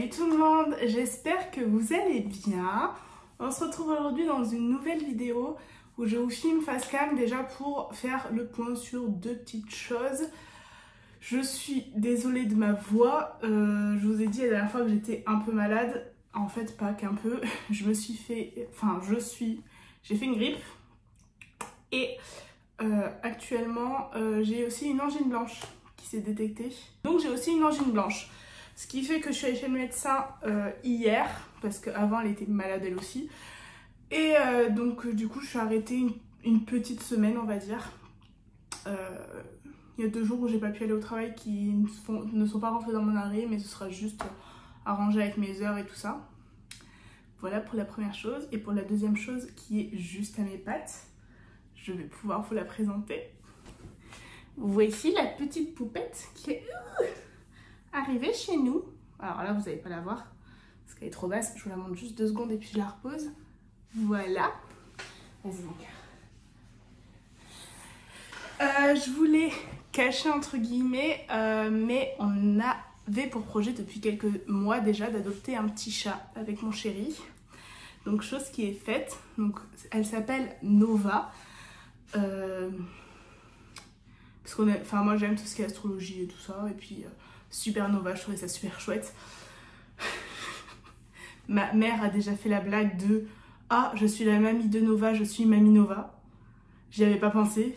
Salut tout le monde, j'espère que vous allez bien. On se retrouve aujourd'hui dans une nouvelle vidéo où je vous filme face cam déjà pour faire le point sur deux petites choses. Je suis désolée de ma voix, je vous ai dit la dernière fois que j'étais un peu malade. En fait pas qu'un peu, j'ai fait une grippe et actuellement j'ai aussi une angine blanche qui s'est détectée. Donc j'ai aussi une angine blanche. Ce qui fait que je suis allée chez le médecin hier, parce qu'avant elle était malade elle aussi. Et donc du coup je suis arrêtée une petite semaine on va dire. Il y a 2 jours où j'ai pas pu aller au travail qui ne sont pas rentrés dans mon arrêt, mais ce sera juste arrangé avec mes heures et tout ça. Voilà pour la première chose. Et pour la deuxième chose qui est juste à mes pattes, je vais pouvoir vous la présenter. Voici la petite poupette qui est arrivée chez nous. Alors là vous n'allez pas la voir parce qu'elle est trop basse, je vous la montre juste 2 secondes et puis je la repose. Voilà. Vas-y mon cœur. Je voulais cacher entre guillemets, mais on avait pour projet depuis quelques mois déjà d'adopter un petit chat avec mon chéri. Donc chose qui est faite. Donc elle s'appelle Nova. Parce qu'on a, enfin moi j'aime tout ce qui est astrologie et tout ça, et puis Supernova, je trouvais ça super chouette. Ma mère a déjà fait la blague de « Ah, je suis la mamie de Nova, je suis mamie Nova ». J'y avais pas pensé.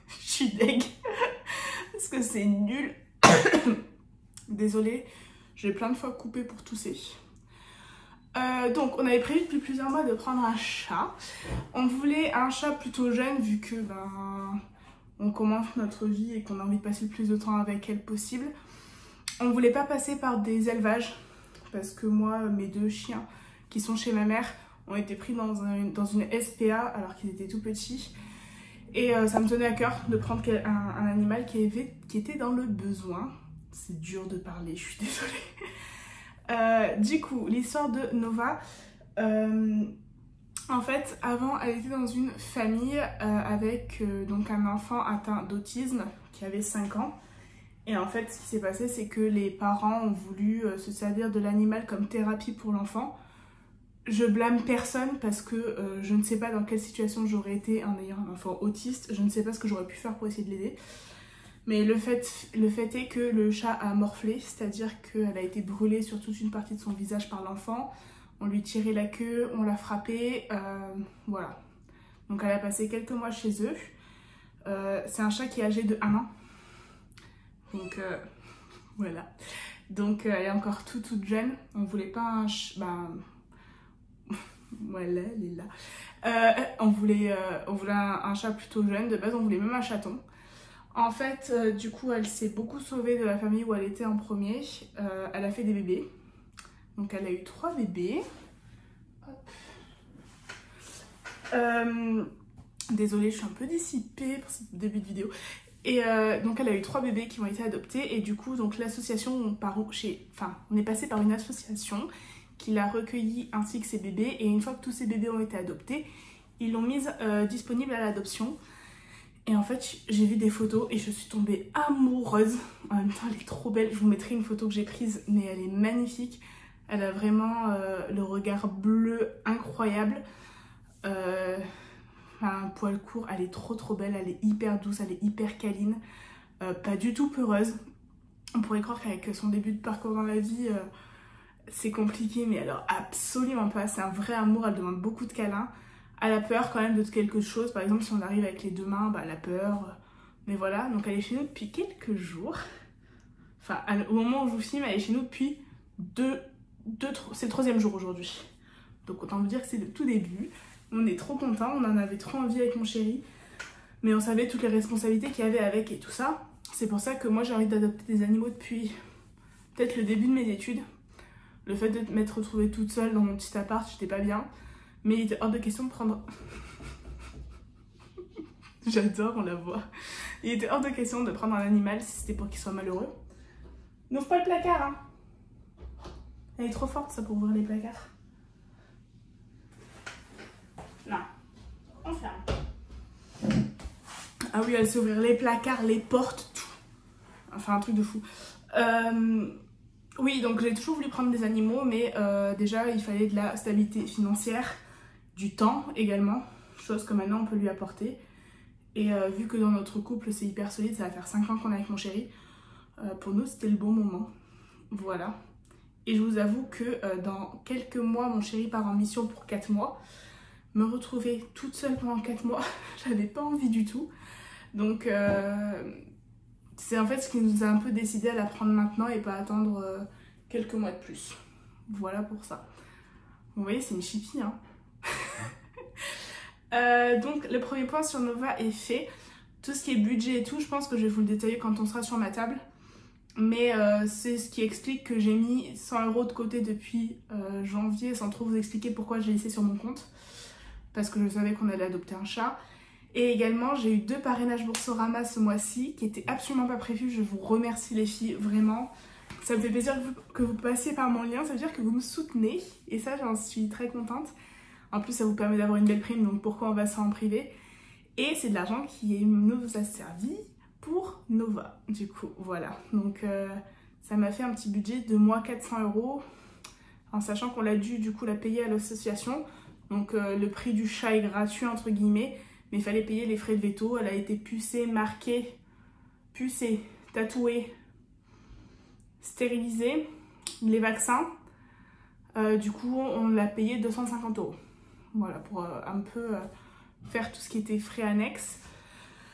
Je suis deg. Parce que c'est nul. Désolée, j'ai plein de fois coupé pour tousser. Donc on avait prévu depuis plusieurs mois de prendre un chat. On voulait un chat plutôt jeune vu que on commence notre vie et qu'on a envie de passer le plus de temps avec elle possible. On voulait pas passer par des élevages parce que moi, mes 2 chiens qui sont chez ma mère ont été pris dans une SPA alors qu'ils étaient tout petits. Et ça me tenait à cœur de prendre un animal qui était dans le besoin. C'est dur de parler, je suis désolée. Du coup, l'histoire de Nova, en fait, avant, elle était dans une famille avec donc un enfant atteint d'autisme qui avait 5 ans. Et en fait, ce qui s'est passé, c'est que les parents ont voulu se servir de l'animal comme thérapie pour l'enfant. Je blâme personne parce que je ne sais pas dans quelle situation j'aurais été en ayant un enfant autiste. Je ne sais pas ce que j'aurais pu faire pour essayer de l'aider. Mais le fait est que le chat a morflé, c'est-à-dire qu'elle a été brûlée sur toute une partie de son visage par l'enfant. On lui tirait la queue, on l'a frappée, voilà. Donc elle a passé quelques mois chez eux. C'est un chat qui est âgé de 1 an. Donc voilà. Donc elle est encore toute jeune. On voulait pas un chat... voilà, elle est là. On voulait un chat plutôt jeune. De base, on voulait même un chaton. En fait, du coup, elle s'est beaucoup sauvée de la famille où elle était en premier. Elle a fait des bébés. Donc elle a eu 3 bébés. Désolée, je suis un peu dissipée pour ce début de vidéo. Et donc elle a eu 3 bébés qui ont été adoptés. Et du coup, donc l'association, on est passé par une association qui l'a recueilli ainsi que ses bébés. Et une fois que tous ces bébés ont été adoptés, ils l'ont mise disponible à l'adoption. Et en fait, j'ai vu des photos et je suis tombée amoureuse. En même temps, elle est trop belle. Je vous mettrai une photo que j'ai prise, mais elle est magnifique. Elle a vraiment le regard bleu incroyable. Un poil court, elle est trop belle. Elle est hyper douce, elle est hyper câline. Pas du tout peureuse. On pourrait croire qu'avec son début de parcours dans la vie, c'est compliqué, mais alors absolument pas. C'est un vrai amour, elle demande beaucoup de câlins. Elle a peur quand même de quelque chose. Par exemple, si on arrive avec les 2 mains, elle a peur. Mais voilà, donc elle est chez nous depuis quelques jours. Enfin, au moment où je vous filme, elle est chez nous depuis c'est le 3e jour aujourd'hui. Donc autant vous dire que c'est le tout début. On est trop contents, on en avait trop envie avec mon chéri. Mais on savait toutes les responsabilités qu'il y avait avec et tout ça. C'est pour ça que moi j'ai envie d'adopter des animaux depuis peut-être le début de mes études. Le fait de m'être retrouvée toute seule dans mon petit appart, j'étais pas bien. Mais il était hors de question de prendre... J'adore, on la voit. Il était hors de question de prendre un animal si c'était pour qu'il soit malheureux. N'ouvre pas le placard, hein. Elle est trop forte, ça, pour ouvrir les placards. Non. On ferme. Ah oui, elle sait ouvrir les placards, les portes, tout. Enfin, un truc de fou. Oui, donc j'ai toujours voulu prendre des animaux, mais déjà il fallait de la stabilité financière, du temps également, chose que maintenant on peut lui apporter. Et vu que dans notre couple c'est hyper solide, ça va faire 5 ans qu'on est avec mon chéri, pour nous c'était le bon moment. Voilà. Et je vous avoue que dans quelques mois, mon chéri part en mission pour 4 mois. Me retrouver toute seule pendant 4 mois, j'avais pas envie du tout. Donc c'est en fait ce qui nous a un peu décidé à la prendre maintenant et pas attendre quelques mois de plus. Voilà pour ça. Vous voyez, c'est une chipie, hein. Donc le premier point sur Nova est fait. Tout ce qui est budget et tout, je pense que je vais vous le détailler quand on sera sur ma table. Mais c'est ce qui explique que j'ai mis 100 € de côté depuis janvier sans trop vous expliquer pourquoi je l'ai laissé sur mon compte. Parce que je savais qu'on allait adopter un chat. Et également, j'ai eu 2 parrainages Boursorama ce mois-ci qui étaient absolument pas prévus. Je vous remercie les filles, vraiment. Ça me fait plaisir que vous passiez par mon lien, ça veut dire que vous me soutenez. Et ça, j'en suis très contente. En plus, ça vous permet d'avoir une belle prime, donc pourquoi on va ça en privé. Et c'est de l'argent qui nous a servi pour Nova, du coup, voilà. Donc ça m'a fait un petit budget de moi 400 €, en sachant qu'on l'a dû du coup la payer à l'association. Donc le prix du chat est gratuit entre guillemets, mais il fallait payer les frais de veto. Elle a été pucée, marquée, tatouée, stérilisée, les vaccins. Du coup on l'a payé 250 €. Voilà, pour un peu faire tout ce qui était frais annexes.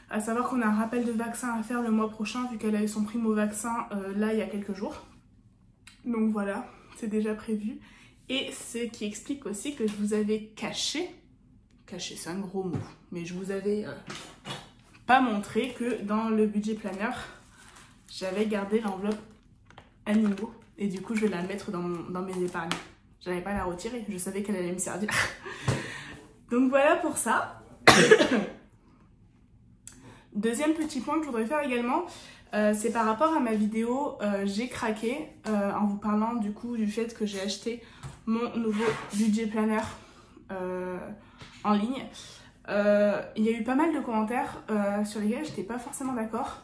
À savoir qu'on a un rappel de vaccin à faire le mois prochain, vu qu'elle a eu son primo-vaccin là il y a quelques jours. Donc voilà, c'est déjà prévu. Et ce qui explique aussi que je vous avais caché c'est un gros mot, mais je vous avais pas montré que dans le budget planner, j'avais gardé l'enveloppe animaux. Et du coup, je vais la mettre dans mes épargnes. J'allais pas la retirer, je savais qu'elle allait me servir. Donc voilà pour ça. Deuxième petit point que je voudrais faire également, c'est par rapport à ma vidéo j'ai craqué en vous parlant du coup du fait que j'ai acheté mon nouveau budget planner en ligne. Il y a eu pas mal de commentaires sur lesquels j'étais pas forcément d'accord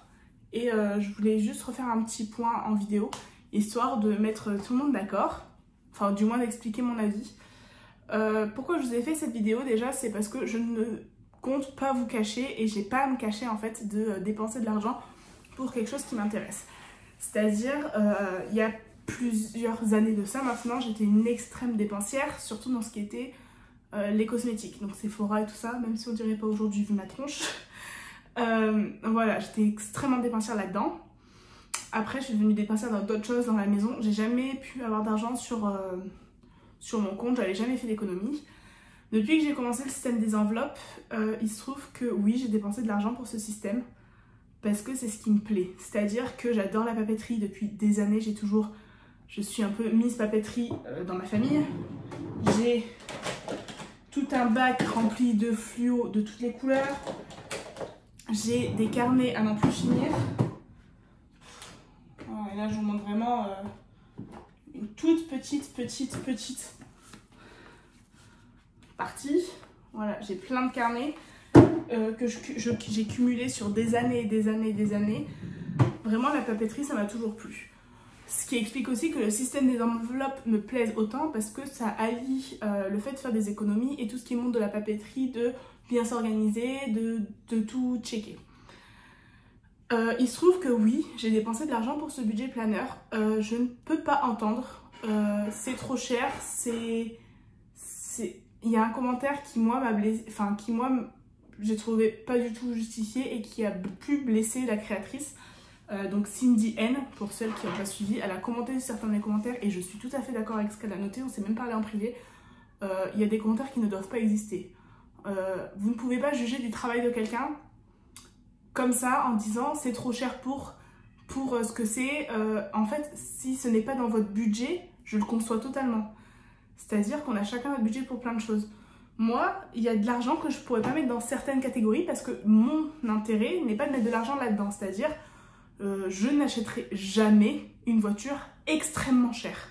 et je voulais juste refaire un petit point en vidéo histoire de mettre tout le monde d'accord, enfin du moins d'expliquer mon avis. Pourquoi je vous ai fait cette vidéo déjà, c'est parce que je ne compte pas vous cacher et j'ai pas à me cacher en fait de dépenser de l'argent pour quelque chose qui m'intéresse. C'est-à-dire il y a plusieurs années de ça maintenant, j'étais une extrême dépensière, surtout dans ce qui était les cosmétiques, donc Sephora et tout ça, même si on dirait pas aujourd'hui vu ma tronche. Voilà, j'étais extrêmement dépensière là-dedans. Après je suis devenue dépensière dans d'autres choses dans la maison, j'ai jamais pu avoir d'argent sur mon compte, j'avais jamais fait d'économie. Depuis que j'ai commencé le système des enveloppes, il se trouve que oui, j'ai dépensé de l'argent pour ce système parce que c'est ce qui me plaît. C'est-à-dire que j'adore la papeterie depuis des années, je suis un peu Miss Papeterie dans ma famille. J'ai tout un bac rempli de fluo de toutes les couleurs. J'ai des carnets à n'en plus finir. Oh, et là, je vous montre vraiment une toute petite partie. Voilà, j'ai plein de carnets que j'ai cumulés sur des années et des années et des années. Vraiment, la papeterie, ça m'a toujours plu. Ce qui explique aussi que le système des enveloppes me plaise autant parce que ça allie le fait de faire des économies et tout ce qui monte de la papeterie, de bien s'organiser, de tout checker. Il se trouve que oui, j'ai dépensé de l'argent pour ce budget planner. Je ne peux pas entendre. C'est trop cher. Il y a un commentaire qui moi m'a blessé, enfin qui moi j'ai trouvé pas du tout justifié et qui a pu blesser la créatrice. Donc Cindy N, pour celles qui n'ont pas suivi, elle a commenté certains des commentaires et je suis tout à fait d'accord avec ce qu'elle a noté, on s'est même parlé en privé. Il y a des commentaires qui ne doivent pas exister. Vous ne pouvez pas juger du travail de quelqu'un comme ça en disant c'est trop cher pour ce que c'est. En fait, si ce n'est pas dans votre budget, je le conçois totalement. C'est-à-dire qu'on a chacun notre budget pour plein de choses. Moi, il y a de l'argent que je ne pourrais pas mettre dans certaines catégories parce que mon intérêt n'est pas de mettre de l'argent là-dedans. C'est-à-dire je n'achèterai jamais une voiture extrêmement chère.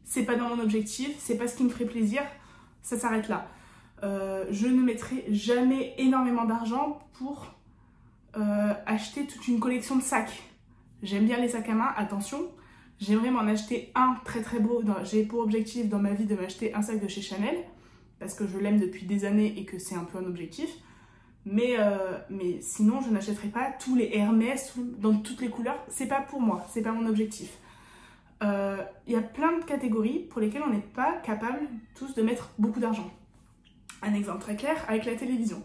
C'est pas dans mon objectif, c'est pas ce qui me ferait plaisir, ça s'arrête là. Je ne mettrai jamais énormément d'argent pour acheter toute une collection de sacs. J'aime bien les sacs à main, attention, J'aimerais m'en acheter un très très beau. J'ai pour objectif dans ma vie de m'acheter un sac de chez Chanel, parce que je l'aime depuis des années et que c'est un peu un objectif. Mais sinon, je n'achèterai pas tous les Hermès dans toutes les couleurs. C'est pas pour moi, c'est pas mon objectif. Il y a plein de catégories pour lesquelles on n'est pas capable tous de mettre beaucoup d'argent. Un exemple très clair avec la télévision.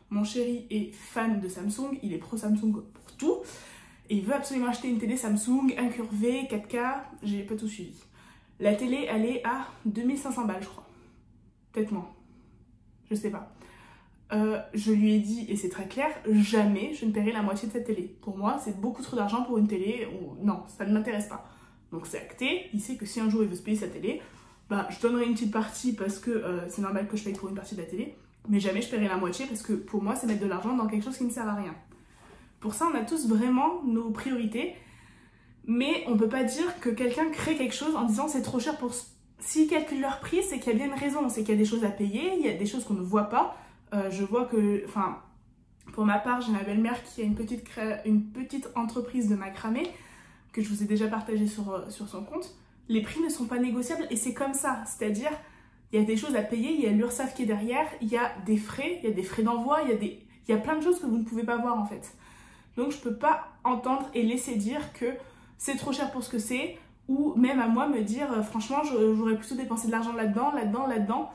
Mon chéri est fan de Samsung, il est pro Samsung pour tout. Et il veut absolument acheter une télé Samsung incurvée, 4K, j'ai pas tout suivi. La télé, elle est à 2500 balles, je crois. Peut-être moins. Je sais pas. Je lui ai dit, et c'est très clair, jamais je ne paierai la moitié de cette télé. Pour moi, c'est beaucoup trop d'argent pour une télé. Non, ça ne m'intéresse pas. Donc c'est acté, il sait que si un jour il veut se payer sa télé, bah, je donnerai une petite partie parce que c'est normal que je paye pour une partie de la télé. Mais jamais je paierai la moitié parce que pour moi, c'est mettre de l'argent dans quelque chose qui ne sert à rien. Pour ça, on a tous vraiment nos priorités. Mais on peut pas dire que quelqu'un crée quelque chose en disant c'est trop cher pour... S'ils calculent leur prix, c'est qu'il y a bien une raison. C'est qu'il y a des choses à payer, il y a des choses qu'on ne voit pas. Je vois que... Enfin, pour ma part, j'ai ma belle-mère qui a une petite entreprise de macramé que je vous ai déjà partagé sur son compte. Les prix ne sont pas négociables et c'est comme ça. C'est-à-dire, il y a des choses à payer, il y a l'URSSAF qui est derrière, il y a des frais d'envoi, il y a plein de choses que vous ne pouvez pas voir en fait. Donc je peux pas entendre et laisser dire que c'est trop cher pour ce que c'est, ou même à moi me dire franchement j'aurais plutôt dépensé de l'argent là-dedans.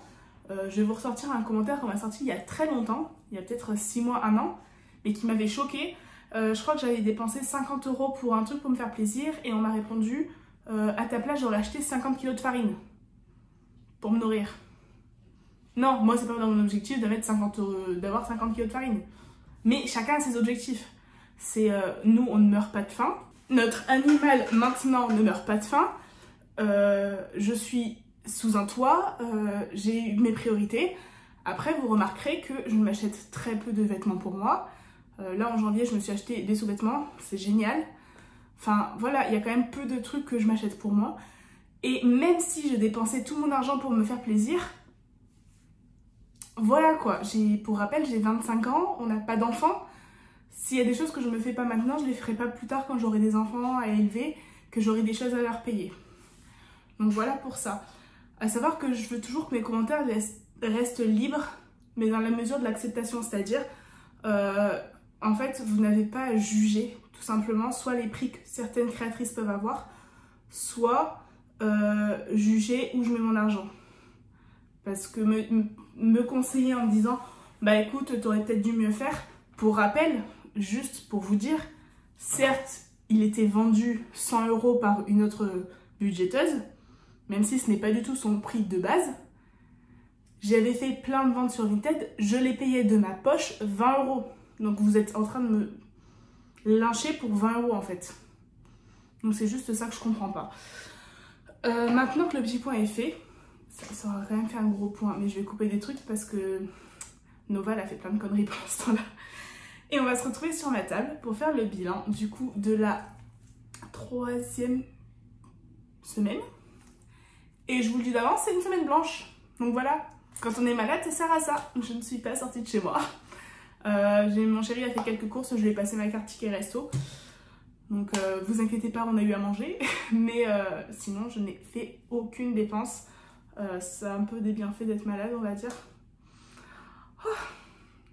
Je vais vous ressortir un commentaire qu'on m'a sorti il y a très longtemps, il y a peut-être 6 mois, 1 an, mais qui m'avait choquée. Je crois que j'avais dépensé 50 € pour un truc pour me faire plaisir et on m'a répondu à ta place j'aurais acheté 50 kg de farine pour me nourrir. Non, moi c'est pas dans mon objectif d'avoir 50 kg de farine. Mais chacun a ses objectifs. C'est nous on ne meurt pas de faim. Notre animal maintenant ne meurt pas de faim. Je suis sous un toit, j'ai mes priorités. Après vous remarquerez que je m'achète très peu de vêtements pour moi. Là en janvier je me suis acheté des sous-vêtements, c'est génial. Enfin voilà, il y a quand même peu de trucs que je m'achète pour moi. Et même si j'ai dépensé tout mon argent pour me faire plaisir, voilà quoi, pour rappel j'ai 25 ans, on n'a pas d'enfants. S'il y a des choses que je ne me fais pas maintenant, je les ferai pas plus tard quand j'aurai des enfants à élever, que j'aurai des choses à leur payer. Donc voilà pour ça. À savoir que je veux toujours que mes commentaires restent libres, mais dans la mesure de l'acceptation, c'est-à-dire, en fait, vous n'avez pas à juger, tout simplement, soit les prix que certaines créatrices peuvent avoir, soit juger où je mets mon argent. Parce que me conseiller en me disant, bah écoute, t'aurais peut-être dû mieux faire, pour rappel, juste pour vous dire, certes, il était vendu 100 € par une autre budgéteuse, même si ce n'est pas du tout son prix de base. J'avais fait plein de ventes sur Vinted, je les payais de ma poche 20 €. Donc vous êtes en train de me lyncher pour 20 € en fait. Donc c'est juste ça que je comprends pas. Maintenant que le petit point est fait, ça aura quand même fait un gros point, mais je vais couper des trucs parce que Nova elle a fait plein de conneries pendant ce temps-là. Et on va se retrouver sur ma table pour faire le bilan du coup de la 3e semaine. Et je vous le dis d'avance, c'est une semaine blanche. Donc voilà, quand on est malade, ça sert à ça. Je ne suis pas sortie de chez moi. Mon chéri a fait quelques courses, je lui ai passé ma carte ticket resto. Donc vous inquiétez pas, on a eu à manger. Mais sinon, je n'ai fait aucune dépense. Ça a un peu des bienfaits d'être malade, on va dire. Oh.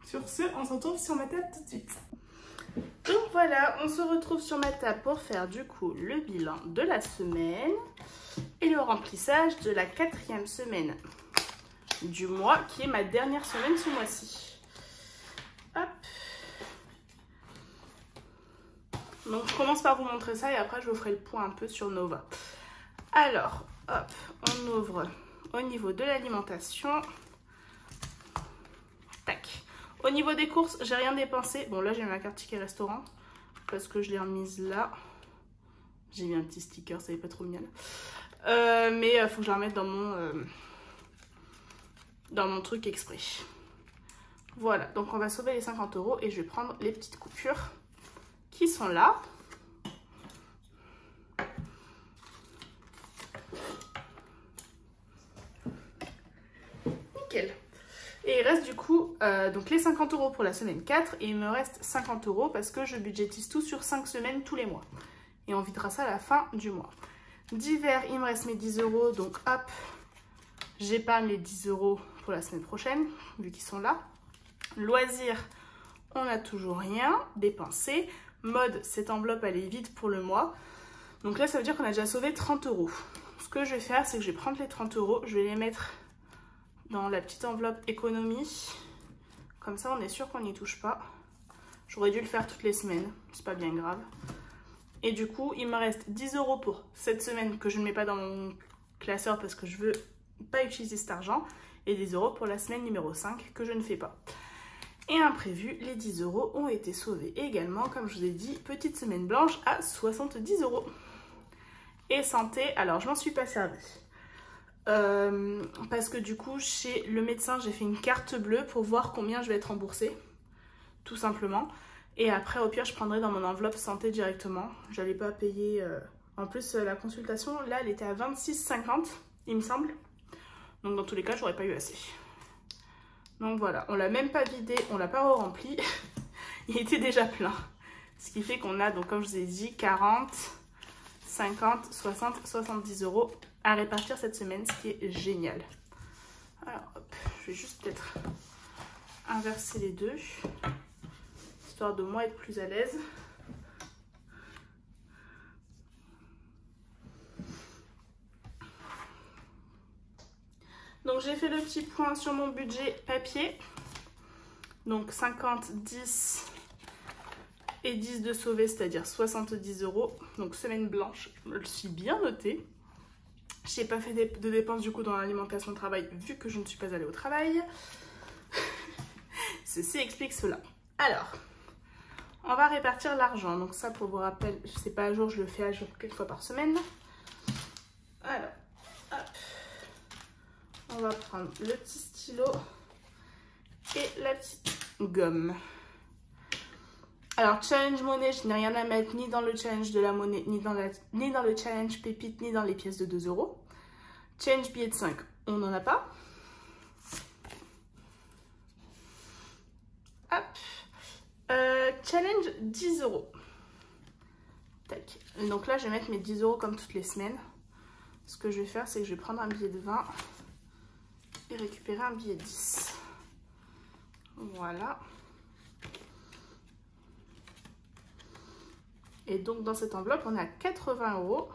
Sur ce, on se retrouve sur ma table tout de suite. Donc voilà, on se retrouve sur ma table pour faire du coup le bilan de la semaine et le remplissage de la 4e semaine du mois, qui est ma dernière semaine ce mois-ci. Hop. Donc je commence par vous montrer ça et après je vous ferai le point un peu sur Nova. Alors, hop, on ouvre au niveau de l'alimentation. Tac. Au niveau des courses, j'ai rien dépensé. Bon, là, j'ai ma carte ticket restaurant parce que je l'ai remise là. J'ai mis un petit sticker, ça n'est pas trop mignon. Mais il faut que je la remette dans mon truc exprès. Voilà, donc on va sauver les 50 € et je vais prendre les petites coupures qui sont là. Nickel. Et il reste du coup donc les 50 € pour la semaine 4 et il me reste 50 € parce que je budgétise tout sur 5 semaines tous les mois. Et on videra ça à la fin du mois. D'hiver, il me reste mes 10 €. Donc hop, j'épargne les 10 € pour la semaine prochaine, vu qu'ils sont là. Loisirs, on n'a toujours rien dépensé. Mode, cette enveloppe, elle est vide pour le mois. Donc là, ça veut dire qu'on a déjà sauvé 30 €. Ce que je vais faire, c'est que je vais prendre les 30 €, je vais les mettre dans la petite enveloppe économie. Comme ça, on est sûr qu'on n'y touche pas. J'aurais dû le faire toutes les semaines, c'est pas bien grave. Et du coup, il me reste 10 € pour cette semaine que je ne mets pas dans mon classeur parce que je veux pas utiliser cet argent. Et 10 € pour la semaine numéro 5 que je ne fais pas. Et imprévu, les 10 € ont été sauvés également. Comme je vous ai dit, petite semaine blanche à 70 €. Et santé, alors je m'en suis pas servie. Parce que du coup, chez le médecin, j'ai fait une carte bleue pour voir combien je vais être remboursée. Tout simplement. Et après, au pire, je prendrai dans mon enveloppe santé directement. Je n'allais pas payer... En plus, la consultation, là, elle était à 26,50, il me semble. Donc, dans tous les cas, j'aurais pas eu assez. Donc, voilà. On l'a même pas vidé, on l'a pas rempli. Il était déjà plein. Ce qui fait qu'on a, donc, comme je vous ai dit, 40, 50, 60, 70 € à répartir cette semaine, ce qui est génial. Alors, hop, je vais juste peut-être inverser les deux, histoire de moi être plus à l'aise. Donc j'ai fait le petit point sur mon budget papier. Donc 50, 10 et 10 de sauvé, c'est-à-dire 70 €. Donc semaine blanche, je me le suis bien noté. Je n'ai pas fait de dépenses du coup dans l'alimentation de travail vu que je ne suis pas allée au travail. Ceci explique cela. Alors, on va répartir l'argent. Donc ça, pour vous rappeler, je ne sais pas à jour, je le fais à jour quelques fois par semaine. Alors, hop. On va prendre le petit stylo et la petite gomme. Alors, challenge monnaie, je n'ai rien à mettre ni dans le challenge de la monnaie, ni dans le challenge pépite, ni dans les pièces de 2 €. Challenge billet de 5, on n'en a pas. Hop. Challenge 10 €. Tac. Donc là, je vais mettre mes 10 € comme toutes les semaines. Ce que je vais faire, c'est que je vais prendre un billet de 20 et récupérer un billet de 10. Voilà. Et donc, dans cette enveloppe, on a 80 €.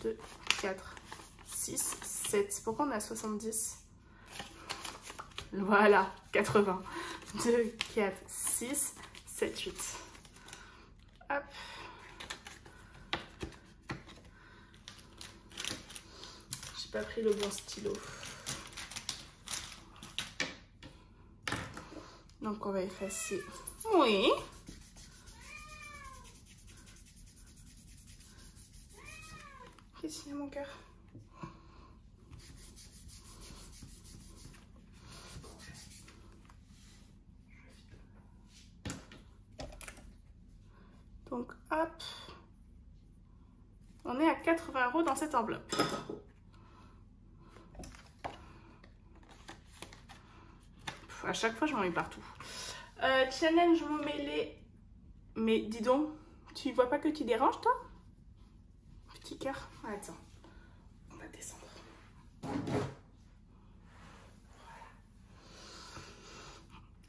2, 4, 6, 7. Pourquoi on a 70? Voilà, 80. 2, 4, 6, 7, 8. Hop. J'ai pas pris le bon stylo. Donc, on va effacer. Oui. Qu'est-ce qu'il y a, mon cœur? Donc, hop. On est à 80 € dans cette enveloppe. À chaque fois, je m'en mets partout. Challenge mon mêlé. Mais dis donc, tu vois pas que tu déranges, toi? Petit cœur. Attends, on va descendre.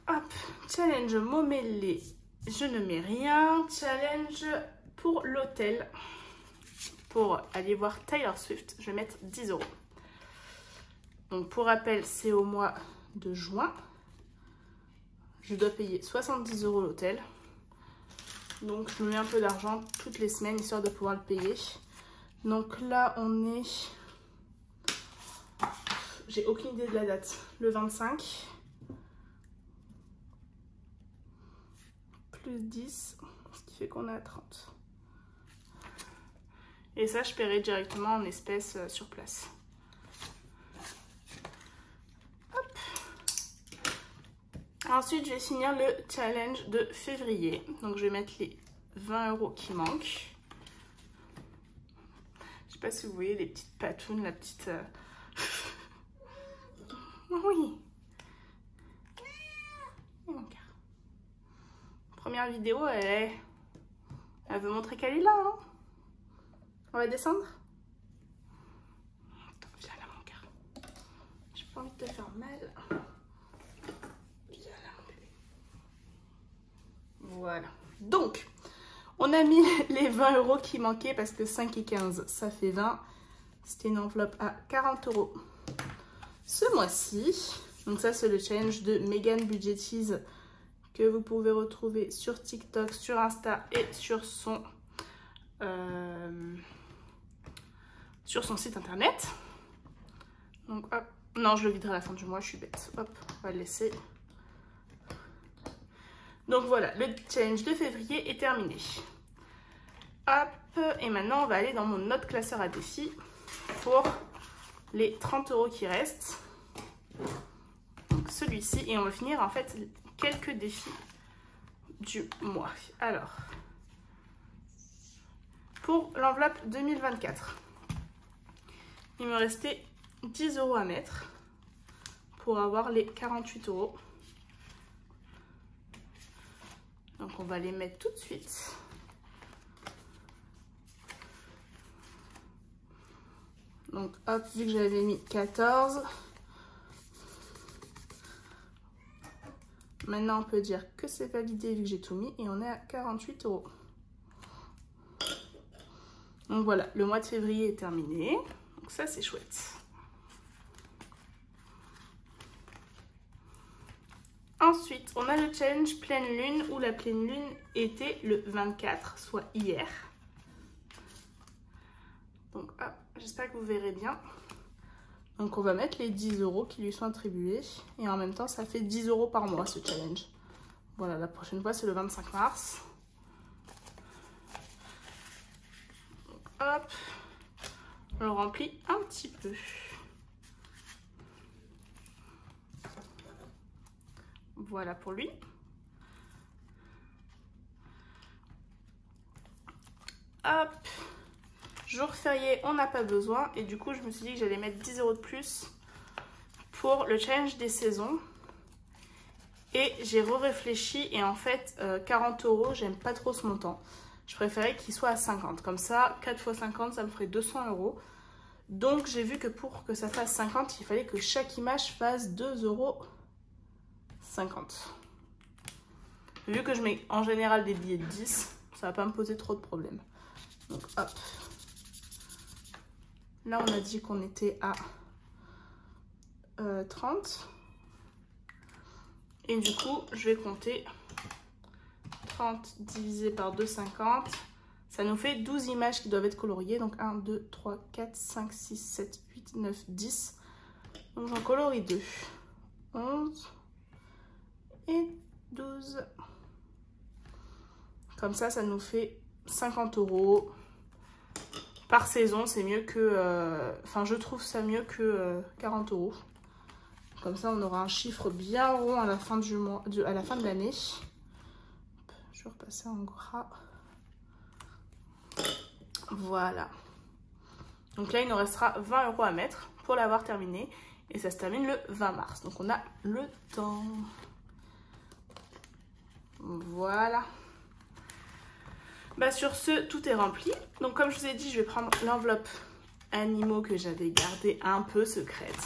Voilà. Hop, challenge mon mêlé. Je ne mets rien. Challenge pour l'hôtel. Pour aller voir Taylor Swift, je vais mettre 10 €. Donc pour rappel, c'est au mois de juin. Je dois payer 70 € l'hôtel. Donc je me mets un peu d'argent toutes les semaines histoire de pouvoir le payer. Donc là on est... J'ai aucune idée de la date. Le 25. Plus 10. Ce qui fait qu'on est à 30. Et ça je paierai directement en espèces sur place. Ensuite, je vais finir le challenge de février. Donc, je vais mettre les 20 € qui manquent. Je sais pas si vous voyez les petites patounes, la petite... Oui. Première vidéo, elle veut montrer qu'elle est là. Hein. On va descendre? Attends, viens là mon cœur. J'ai pas envie de te faire mal. Viens là mon bébé. Voilà. Donc, on a mis les 20 € qui manquaient parce que 5 et 15, ça fait 20. C'était une enveloppe à 40 € ce mois-ci. Donc ça, c'est le challenge de Megan Budgetise que vous pouvez retrouver sur TikTok, sur Insta et sur son site internet. Donc hop, non, je le viderai à la fin du mois, je suis bête. Hop, on va le laisser. Donc voilà, le challenge de février est terminé. Hop, et maintenant on va aller dans mon autre classeur à défis pour les 30 € qui restent. Donc celui-ci, et on va finir en fait quelques défis du mois. Alors, pour l'enveloppe 2024, il me restait 10 € à mettre pour avoir les 48 €. Donc on va les mettre tout de suite. Donc hop, vu que j'avais mis 14, maintenant on peut dire que c'est validé vu que j'ai tout mis et on est à 48 €. Donc voilà, le mois de février est terminé. Donc ça c'est chouette. Ensuite, on a le challenge pleine lune où la pleine lune était le 24, soit hier. Donc hop, j'espère que vous verrez bien. Donc on va mettre les 10 € qui lui sont attribués. Et en même temps, ça fait 10 € par mois ce challenge. Voilà, la prochaine fois, c'est le 25 mars. Donc, hop, on le remplit un petit peu. Voilà pour lui. Hop. Jour férié, on n'a pas besoin. Et du coup, je me suis dit que j'allais mettre 10 € de plus pour le challenge des saisons. Et j'ai réfléchi. Et en fait, 40 €, j'aime pas trop ce montant. Je préférais qu'il soit à 50. Comme ça, 4 x 50, ça me ferait 200 €. Donc, j'ai vu que pour que ça fasse 50, il fallait que chaque image fasse 2,50 €. Vu que je mets en général des billets de 10, ça va pas me poser trop de problèmes. Donc, hop. Là, on a dit qu'on était à 30. Et du coup, je vais compter 30 divisé par 2,50. Ça nous fait 12 images qui doivent être coloriées. Donc 1, 2, 3, 4, 5, 6, 7, 8, 9, 10. Donc j'en colorie 2. 11 et 12. Comme ça, ça nous fait 50 € par saison. C'est mieux que... Enfin, je trouve ça mieux que 40 €. Comme ça, on aura un chiffre bien rond à la fin du mois, à la fin de l'année. Je vais repasser en gras. Voilà. Donc là, il nous restera 20 € à mettre pour l'avoir terminé. Et ça se termine le 20 mars. Donc on a le temps. Voilà. Bah sur ce, tout est rempli. Donc comme je vous ai dit, je vais prendre l'enveloppe animaux que j'avais gardée un peu secrète.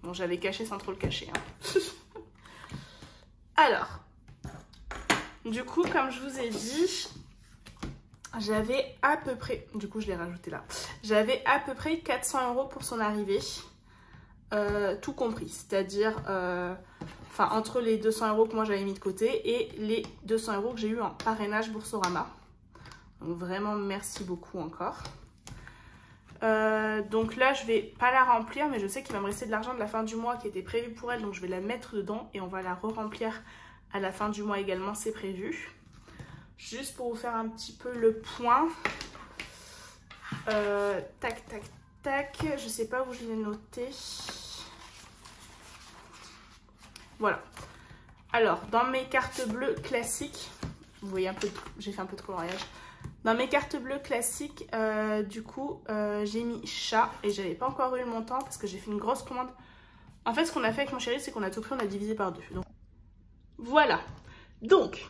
Bon, j'avais caché sans trop le cacher. Hein. Alors, du coup, comme je vous ai dit, j'avais à peu près... Du coup, je l'ai rajouté là. J'avais à peu près 400 € pour son arrivée. Tout compris. C'est-à-dire... Enfin, entre les 200 € que moi j'avais mis de côté et les 200 € que j'ai eu en parrainage Boursorama. Donc vraiment merci beaucoup encore. Donc là je vais pas la remplir, mais je sais qu'il va me rester de l'argent de la fin du mois qui était prévu pour elle, donc je vais la mettre dedans et on va la re-remplir à la fin du mois également, c'est prévu. Juste pour vous faire un petit peu le point. Tac tac tac, je sais pas où je l'ai noté. Voilà. Alors dans mes cartes bleues classiques, vous voyez un peu, j'ai fait un peu de coloriage. Dans mes cartes bleues classiques, du coup, j'ai mis chat et j'avais pas encore eu le montant parce que j'ai fait une grosse commande. En fait, ce qu'on a fait avec mon chéri, c'est qu'on a tout pris, on a divisé par 2. Donc, voilà. Donc,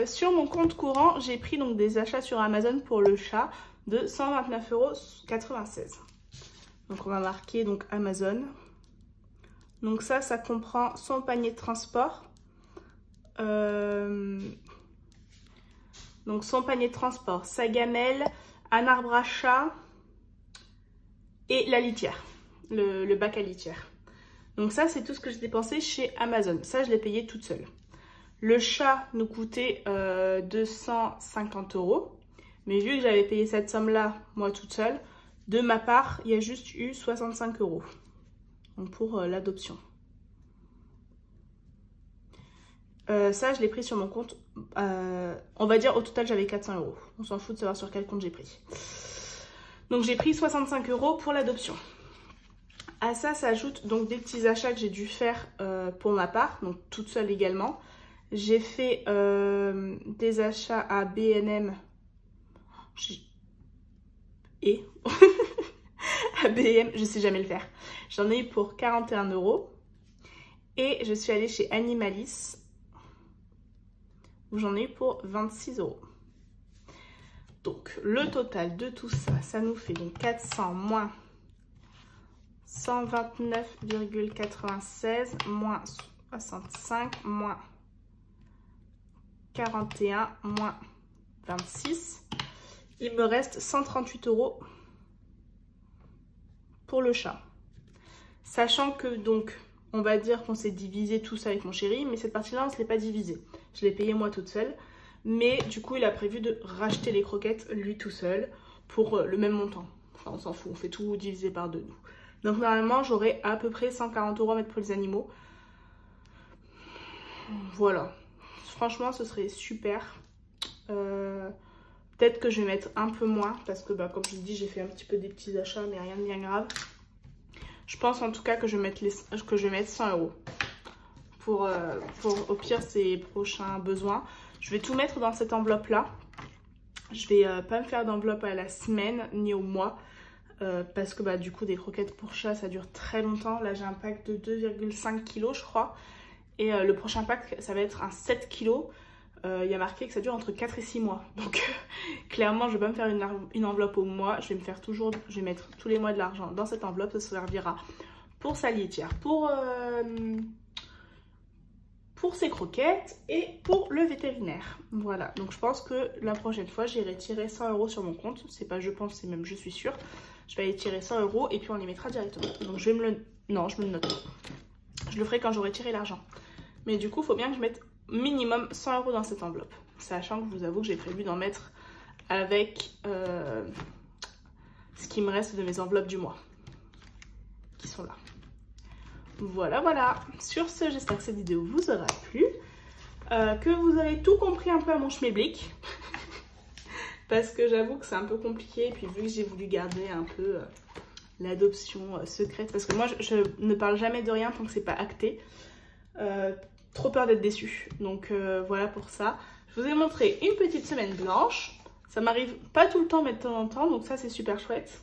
Sur mon compte courant, j'ai pris donc des achats sur Amazon pour le chat de 129,96 €. Donc on va marquer donc Amazon. Donc ça comprend son panier de transport. Donc son panier de transport, sa gamelle, un arbre à chat et la litière, le bac à litière. Donc ça c'est tout ce que j'ai dépensé chez Amazon. Ça je l'ai payé toute seule. Le chat nous coûtait 250 €. Mais vu que j'avais payé cette somme-là, moi toute seule, de ma part, il y a juste eu 65 € donc pour l'adoption. Ça, je l'ai pris sur mon compte. On va dire au total, j'avais 400 €. On s'en fout de savoir sur quel compte j'ai pris. Donc j'ai pris 65 € pour l'adoption. À ça s'ajoutent donc des petits achats que j'ai dû faire pour ma part, donc toute seule également. J'ai fait des achats à B&M et à B&M, je sais jamais le faire. J'en ai eu pour 41 € et je suis allée chez Animalis où j'en ai eu pour 26 €. Donc le total de tout ça, ça nous fait donc 400 moins 129,96 moins 65 moins 41 moins 26. Il me reste 138 € pour le chat. Sachant que donc, on va dire qu'on s'est divisé tout ça avec mon chéri, mais cette partie-là, on ne se l'est pas divisé. Je l'ai payé moi toute seule. Mais du coup, il a prévu de racheter les croquettes lui tout seul pour le même montant. Enfin, on s'en fout, on fait tout diviser par deux nous. Donc normalement, j'aurai à peu près 140 € à mettre pour les animaux. Voilà. Franchement, ce serait super. Peut-être que je vais mettre un peu moins parce que, comme je vous dis, j'ai fait un petit peu des petits achats, mais rien de bien grave. Je pense en tout cas que je vais mettre 100 € pour au pire ses prochains besoins. Je vais tout mettre dans cette enveloppe-là. Je vais pas me faire d'enveloppe à la semaine ni au mois parce que du coup des croquettes pour chat ça dure très longtemps. Là j'ai un pack de 2,5 kg je crois. Et le prochain pack ça va être un 7 kg. Il y a marqué que ça dure entre 4 et 6 mois. Donc clairement je vais pas me faire une enveloppe au mois. Je vais mettre tous les mois de l'argent dans cette enveloppe. Ça servira pour sa litière, pour ses croquettes et pour le vétérinaire. Voilà, donc je pense que la prochaine fois, j'irai tirer 100 € sur mon compte. C'est pas je pense, c'est même je suis sûre. Je vais aller tirer 100 € et puis on les mettra directement. Donc je vais me le... Non, je me le note. Je le ferai quand j'aurai tiré l'argent. Mais du coup, il faut bien que je mette minimum 100 € dans cette enveloppe. Sachant que je vous avoue que j'ai prévu d'en mettre avec ce qui me reste de mes enveloppes du mois. Qui sont là. Voilà, voilà. Sur ce, j'espère que cette vidéo vous aura plu. Que vous avez tout compris un peu à mon schméblick. Parce que j'avoue que c'est un peu compliqué. Et puis vu que j'ai voulu garder un peu l'adoption secrète. Parce que moi, je ne parle jamais de rien tant que c'est pas acté. Trop peur d'être déçue. Donc voilà pour ça. Je vous ai montré une petite semaine blanche. Ça m'arrive pas tout le temps, mais de temps en temps. Donc ça, c'est super chouette.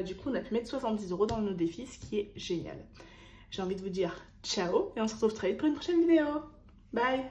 Du coup, on a pu mettre 70 € dans nos défis, ce qui est génial. J'ai envie de vous dire ciao et on se retrouve très vite pour une prochaine vidéo. Bye!